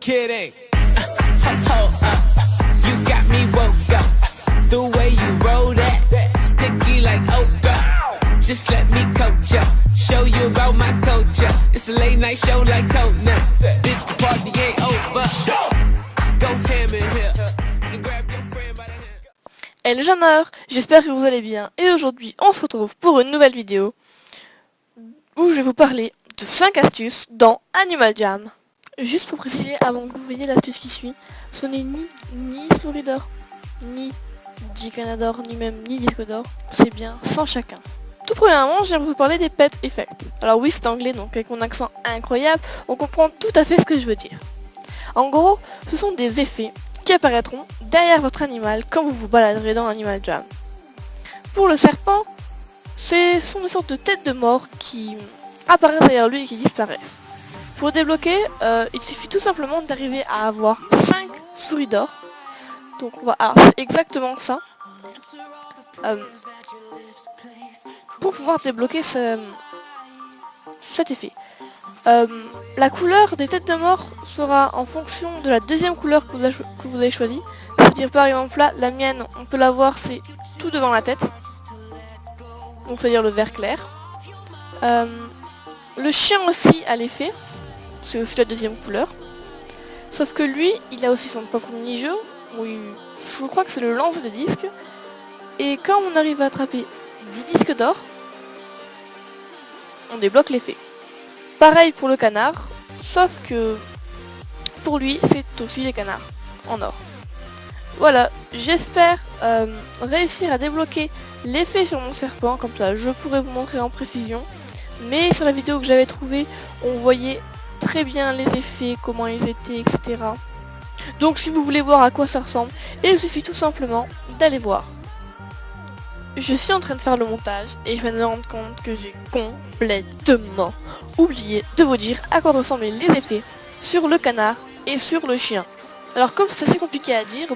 kidding. Hold up, you got me woke up. The way you roll that, sticky like okra. Just let me coach ya, show you about my culture. It's a late night show like Conan. Bitch, the party ain't over. Go ham in here and grab your friend by the hand. Hello Jammer, j'espère que vous allez bien. Et aujourd'hui, on se retrouve pour une nouvelle vidéo où je vais vous parler de 5 astuces dans Animal Jam. Juste pour préciser, avant que vous voyez l'astuce qui suit, ce n'est ni souris d'or, ni Dicanador, ni même ni disque d'or. C'est bien sans chacun. Tout premièrement, j'aimerais vous parler des pet effects. Alors oui, c'est anglais, donc avec mon accent incroyable, on comprend tout à fait ce que je veux dire. En gros, ce sont des effets qui apparaîtront derrière votre animal quand vous vous baladerez dans Animal Jam. Pour le serpent, ce sont des sortes de têtes de mort qui apparaissent derrière lui et qui disparaissent. Pour le débloquer, il suffit tout simplement d'arriver à avoir 5 souris d'or. Donc alors c'est exactement ça. Pour pouvoir débloquer cet effet. La couleur des têtes de mort sera en fonction de la deuxième couleur que vous avez choisie. C'est-à-dire par exemple là, la mienne, on peut la voir, c'est tout devant la tête. Donc c'est-à-dire le vert clair. Le chien aussi a l'effet. C'est aussi la deuxième couleur. Sauf que lui, il a aussi son propre mini-jeu. Oui, je crois que c'est le lance de disques. Et quand on arrive à attraper 10 disques d'or, on débloque l'effet. Pareil pour le canard, sauf que pour lui, c'est aussi les canards en or. Voilà, j'espère réussir à débloquer l'effet sur mon serpent, comme ça je pourrais vous montrer en précision. Mais sur la vidéo que j'avais trouvée, on voyait très bien les effets, comment ils étaient, etc. Donc si vous voulez voir à quoi ça ressemble, il suffit tout simplement d'aller voir. Je suis en train de faire le montage et je viens de me rendre compte que j'ai complètement oublié de vous dire à quoi ressemblaient les effets sur le canard et sur le chien. Alors comme c'est assez compliqué à dire,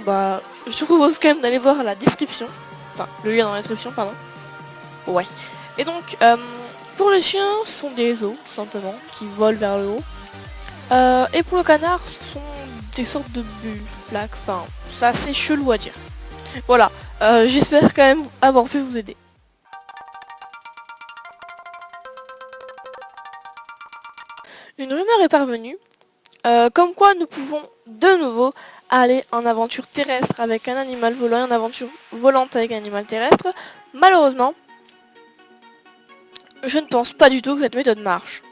je vous propose quand même d'aller voir la description. Enfin, le lien dans la description, pardon. Ouais. Et donc, pour le chien, ce sont des os, tout simplement, qui volent vers le haut. Et pour le canard, ce sont des sortes de bulles, flaques, enfin, c'est assez chelou à dire. Voilà, j'espère quand même avoir pu vous aider. Une rumeur est parvenue, comme quoi nous pouvons de nouveau aller en aventure terrestre avec un animal volant et en aventure volante avec un animal terrestre. Malheureusement, je ne pense pas du tout que cette méthode marche.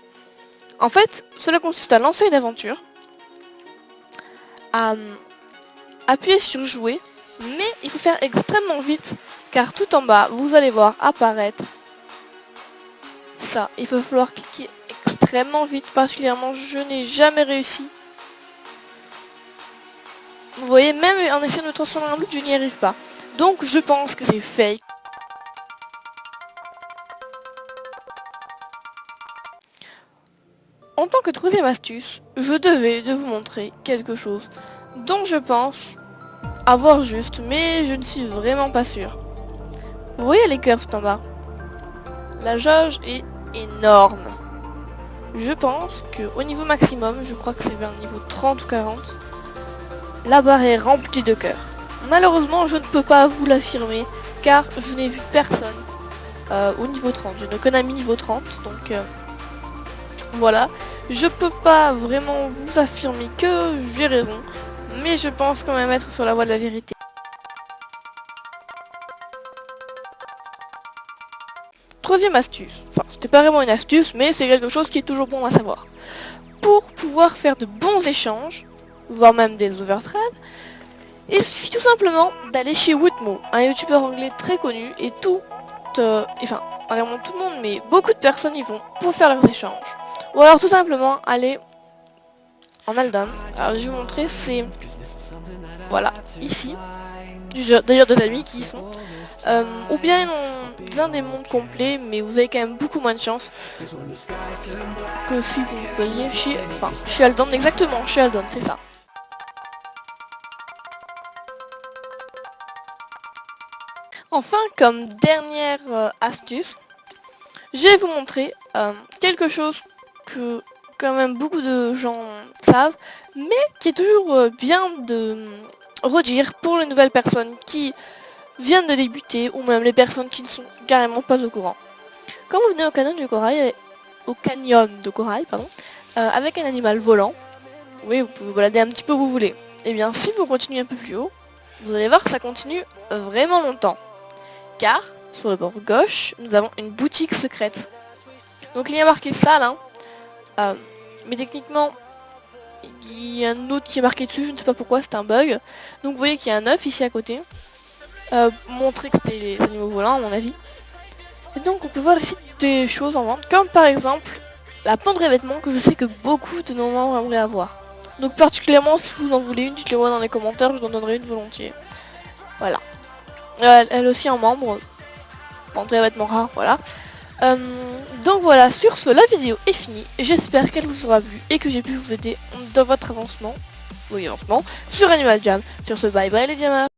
En fait, cela consiste à lancer une aventure, à appuyer sur jouer, mais il faut faire extrêmement vite, car tout en bas, vous allez voir apparaître ça. Il va falloir cliquer extrêmement vite, particulièrement je n'ai jamais réussi. Vous voyez, même en essayant de me transformer en loup, je n'y arrive pas. Donc je pense que c'est fake. En tant que troisième astuce, je devais de vous montrer quelque chose dont je pense avoir juste, mais je ne suis vraiment pas sûre. Vous voyez les cœurs tout en bas? La jauge est énorme. Je pense que au niveau maximum, je crois que c'est vers le niveau 30 ou 40, la barre est remplie de cœurs. Malheureusement, je ne peux pas vous l'affirmer, car je n'ai vu personne au niveau 30. Je n'ai qu'un ami niveau 30, donc voilà. Je peux pas vraiment vous affirmer que j'ai raison, mais je pense quand même être sur la voie de la vérité. Troisième astuce, enfin c'était pas vraiment une astuce, mais c'est quelque chose qui est toujours bon à savoir. Pour pouvoir faire de bons échanges, voire même des overtrades, il suffit tout simplement d'aller chez Woodmo, un youtubeur anglais très connu, et enfin vraiment tout le monde, mais beaucoup de personnes y vont pour faire leurs échanges. Ou alors tout simplement aller en Aldon. Alors je vais vous montrer, c'est voilà, ici. J'ai d'ailleurs des amis qui y sont. Ou bien ils ont un des mondes complets, mais vous avez quand même beaucoup moins de chance que si vous voyez chez Aldon, exactement, chez Aldon, c'est ça. Enfin, comme dernière astuce, je vais vous montrer quelque chose que quand même beaucoup de gens savent, mais qui est toujours bien de redire pour les nouvelles personnes qui viennent de débuter ou même les personnes qui ne sont carrément pas au courant. Quand vous venez au canyon de corail, avec un animal volant, oui, vous pouvez balader un petit peu où vous voulez. Et bien, si vous continuez un peu plus haut, vous allez voir que ça continue vraiment longtemps. Car, sur le bord gauche, nous avons une boutique secrète. Donc il y a marqué salle, mais techniquement, il y a un autre qui est marqué dessus, je ne sais pas pourquoi, c'est un bug. Donc vous voyez qu'il y a un œuf ici à côté. Montrer que c'était les animaux volants à mon avis. Et donc on peut voir ici des choses en vente, comme par exemple la pente de revêtement que je sais que beaucoup de nos membres aimeraient avoir. Donc particulièrement si vous en voulez une, dites-le moi dans les commentaires, je vous en donnerai une volontiers. Voilà. Elle aussi en membre. Pente de revêtement rare, voilà. Donc voilà, sur ce, la vidéo est finie. J'espère qu'elle vous aura plu et que j'ai pu vous aider dans votre avancement sur Animal Jam. Sur ce, bye bye les jammers.